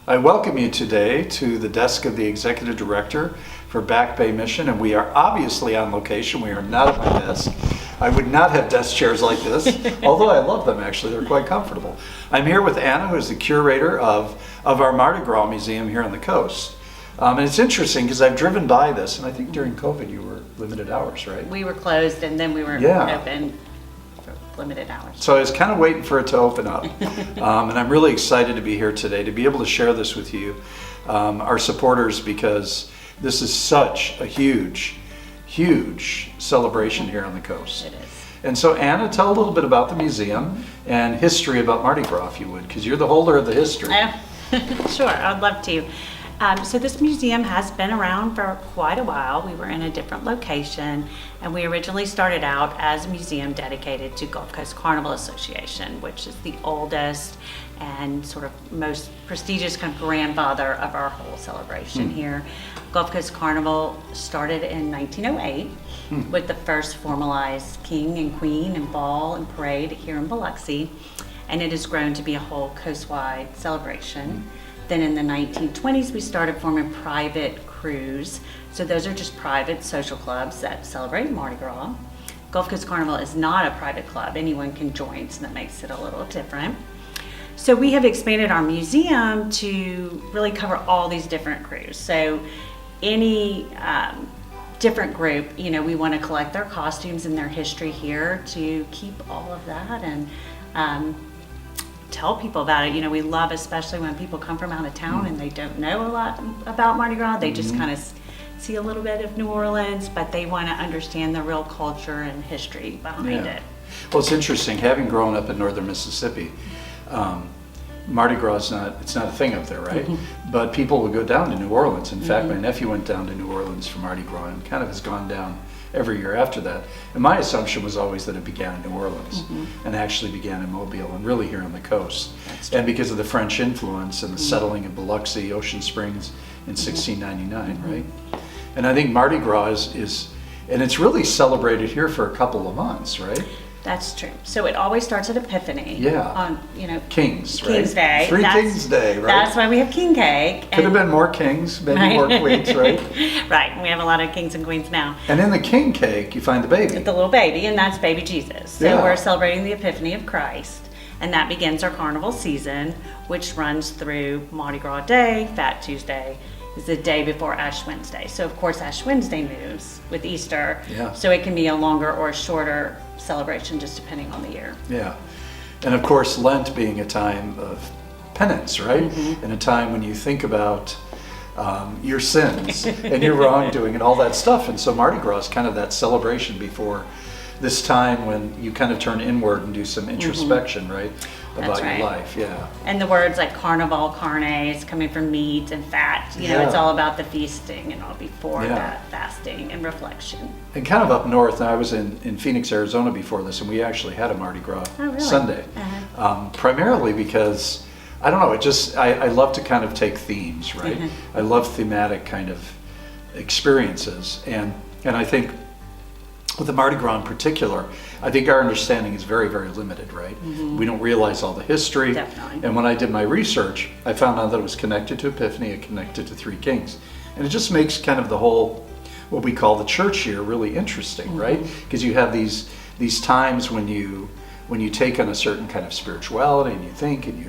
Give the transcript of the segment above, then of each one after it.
I welcome you today to the desk of the Executive Director for Back Bay Mission, and we are obviously on location. We are not at my desk. I would not have desk chairs like this, although I love them actually. They're quite comfortable. I'm here with Anna, who is the curator of our Mardi Gras Museum here on the coast. And it's interesting because I've driven by this, and I think during COVID you were limited hours, right? We were closed and then we were open for limited hours. So I was kind of waiting for it to open up. And I'm really excited to be here today to be able to share this with you, our supporters, because this is such a huge celebration here on the coast. It is. And so Anna, tell a little bit about the museum and history about Mardi Gras, if you would, because you're the holder of the history. Sure, I'd love to. So this museum has been around for quite a while. We were in a different location, and we originally started out as a museum dedicated to Gulf Coast Carnival Association, which is the oldest and sort of most prestigious kind of grandfather of our whole celebration here. Gulf Coast Carnival started in 1908 with the first formalized king and queen and ball and parade here in Biloxi, and it has grown to be a whole coastwide celebration. Then in the 1920s, we started forming private crews. So those are just private social clubs that celebrate Mardi Gras. Gulf Coast Carnival is not a private club. Anyone can join, so that makes it a little different. So we have expanded our museum to really cover all these different crews. So any different group, we want to collect their costumes and their history here to keep all of that and tell people about it. We love, especially when people come from out of town and they don't know a lot about Mardi Gras. They just kind of see a little bit of New Orleans, but they want to understand the real culture and history behind it. Well, it's interesting, having grown up in northern Mississippi, Mardi Gras it's not a thing up there, right? But people would go down to New Orleans. In fact, my nephew went down to New Orleans for Mardi Gras and kind of has gone down every year after that. And my assumption was always that it began in New Orleans and actually began in Mobile and really here on the coast. And because of the French influence and the settling of Biloxi, Ocean Springs in 1699, right? And I think Mardi Gras is, and it's really celebrated here for a couple of months, right? That's true. So it always starts at Epiphany. Yeah. On, Kings, right? King's Day. Kings Day, right? That's why we have king cake. Could have been more kings, maybe more queens, right? Right. We have a lot of kings and queens now. And in the king cake, you find the baby. The little baby, and that's baby Jesus. So we're celebrating the Epiphany of Christ. And that begins our carnival season, which runs through Mardi Gras Day, Fat Tuesday, is the day before Ash Wednesday. So of course Ash Wednesday moves with Easter. Yeah. So it can be a longer or a shorter celebration just depending on the year. Yeah. And of course Lent being a time of penance, right? And a time when you think about your sins and your wrongdoing and all that stuff. And so Mardi Gras is kind of that celebration before this time when you kind of turn inward and do some introspection, right? About your life, And the words like carnival, carne is coming from meat and fat. It's all about the feasting and all before that fasting and reflection. And kind of up north, I was in Phoenix, Arizona before this, and we actually had a Mardi Gras Sunday. Primarily because, I don't know, I love to kind of take themes, right? I love thematic kind of experiences. And I think with the Mardi Gras in particular, I think our understanding is very, very limited, right? We don't realize all the history. Definitely. And when I did my research, I found out that it was connected to Epiphany and connected to Three Kings. And it just makes kind of the whole, what we call the church here, really interesting, right? Because you have these times when you take on a certain kind of spirituality and you think and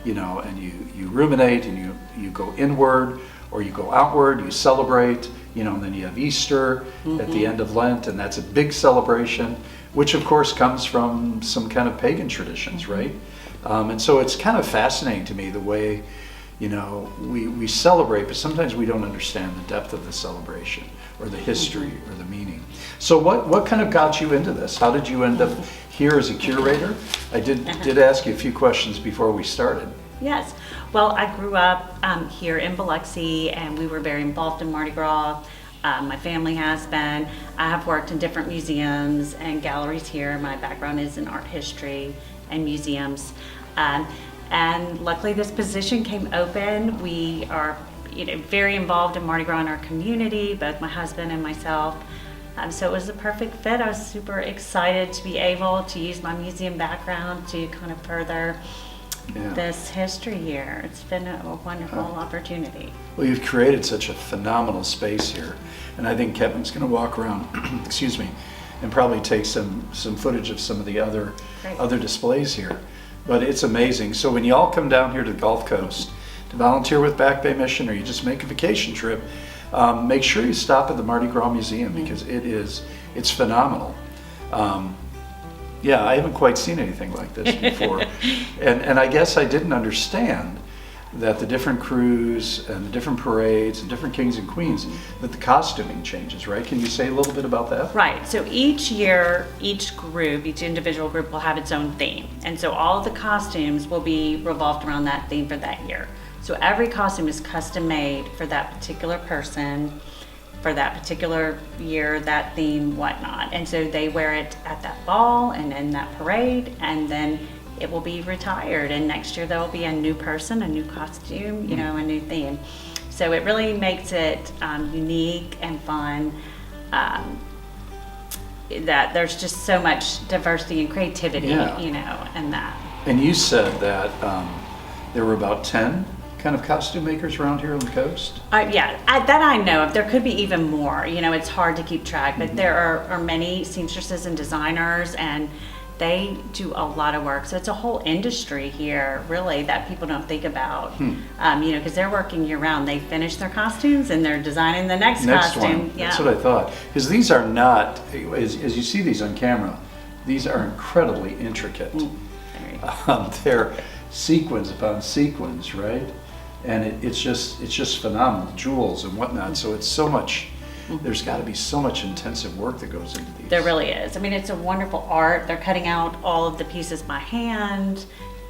you ruminate and you go inward or you go outward, you celebrate, and then you have Easter at the end of Lent, and that's a big celebration, which of course comes from some kind of pagan traditions, right? And so it's kind of fascinating to me the way, we celebrate, but sometimes we don't understand the depth of the celebration or the history or the meaning. So what kind of got you into this? How did you end up here as a curator? I did ask you a few questions before we started. Yes. Well, I grew up here in Biloxi, and we were very involved in Mardi Gras. My family has been. I have worked in different museums and galleries here. My background is in art history and museums. And luckily this position came open. We are very involved in Mardi Gras in our community, both my husband and myself. So it was the perfect fit. I was super excited to be able to use my museum background to kind of further Yeah. this history here. It's been a wonderful opportunity. Well, you've created such a phenomenal space here, and I think Kevin's going to walk around, excuse me, and probably take some footage of some of the other displays here. But it's amazing. So when you all come down here to the Gulf Coast to volunteer with Back Bay Mission, or you just make a vacation trip, make sure you stop at the Mardi Gras Museum, because it's phenomenal. Yeah, I haven't quite seen anything like this before. and I guess I didn't understand that the different crews and the different parades and different kings and queens, that the costuming changes, right? Can you say a little bit about that? Right, so each year, each individual group will have its own theme. And so all of the costumes will be revolved around that theme for that year. So every costume is custom made for that particular person, for that particular year, that theme, whatnot. And so they wear it at that ball and in that parade, and then it will be retired. And next year there will be a new person, a new costume, a new theme. So it really makes it unique and fun. That there's just so much diversity and creativity, in that. And you said that there were about 10 kind of costume makers around here on the coast? That I know of. There could be even more. It's hard to keep track, but there are many seamstresses and designers, and they do a lot of work. So it's a whole industry here, really, that people don't think about. Because they're working year round. They finish their costumes and they're designing the next costume. One. Yeah. That's what I thought. Because these are not, as you see these on camera, these are incredibly intricate. They're sequins upon sequins, right? And it's just phenomenal, jewels and whatnot. So it's so much. There's got to be so much intensive work that goes into these. There really is. I mean, it's a wonderful art. They're cutting out all of the pieces by hand,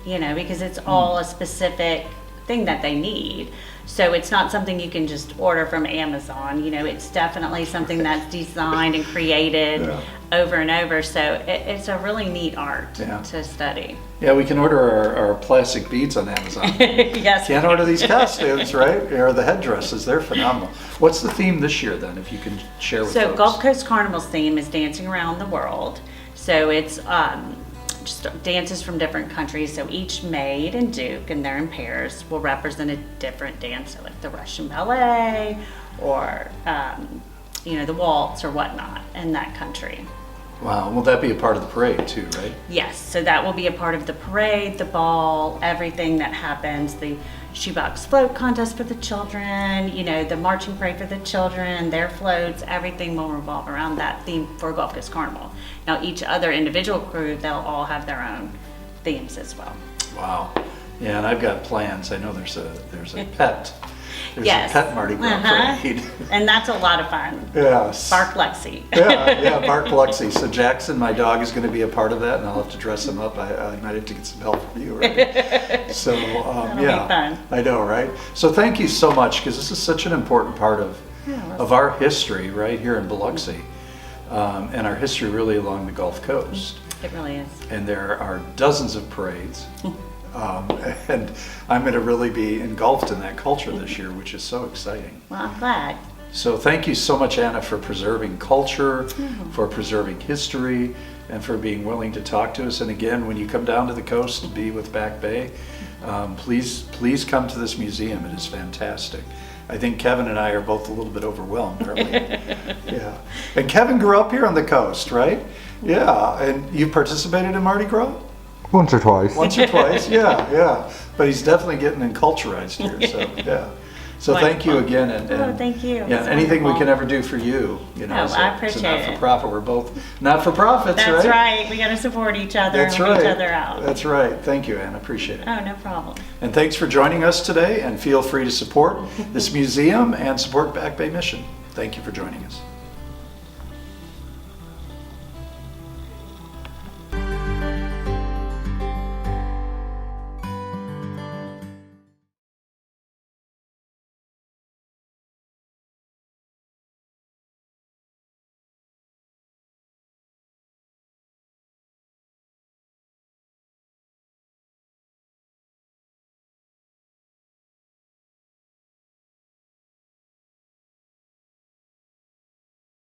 because it's all a specific thing that they need. So it's not something you can just order from Amazon. It's definitely something that's designed and created over and over. So it's a really neat art to study. Yeah, we can order our plastic beads on Amazon. Yes. Can't order these costumes, right? Or the headdresses. They're phenomenal. What's the theme this year, then, if you can share with folks? So Gulf Coast Carnival's theme is Dancing Around the World. So it's just dances from different countries. So each maid and duke, and they're in pairs, will represent a different dance, so like the Russian ballet or the waltz or whatnot in that country. Wow, will that be a part of the parade too, right? Yes, so that will be a part of the parade, the ball, everything that happens, the shoebox float contest for the children, the marching parade for the children, their floats, everything will revolve around that theme for Gulf Coast Carnival. Now each other individual crew, they'll all have their own themes as well. Wow. Yeah, and I've got plans. I know there's a pet. There's yes. a pet Mardi Gras parade. And that's a lot of fun. Yes. Bark Lexi. Bark Lexi. So Jackson, my dog, is going to be a part of that, and I'll have to dress him up. I might have to get some help from you, right? So, That'll be fun. I know, right? So thank you so much, because this is such an important part of our history right here in Biloxi, and our history really along the Gulf Coast. It really is. And there are dozens of parades. And I'm going to really be engulfed in that culture this year, which is so exciting. Well, I'm glad. So thank you so much, Anna, for preserving culture, for preserving history, and for being willing to talk to us. And again, when you come down to the coast to be with Back Bay, please come to this museum. It is fantastic. I think Kevin and I are both a little bit overwhelmed, aren't we? Yeah. And Kevin grew up here on the coast, right? Yeah. And you participated in Mardi Gras? Once or twice. Once or twice, yeah. But he's definitely getting enculturized here, so yeah. So thank you again, and thank you. Yeah, It's anything wonderful. we can ever do for you, I appreciate it's a not-for-profit. We're both not-for-profits, right? That's right. We got to support each other That's and right. help each other out. That's right. Thank you, Anna. Appreciate it. Oh, no problem. And thanks for joining us today, and feel free to support this museum and support Back Bay Mission. Thank you for joining us.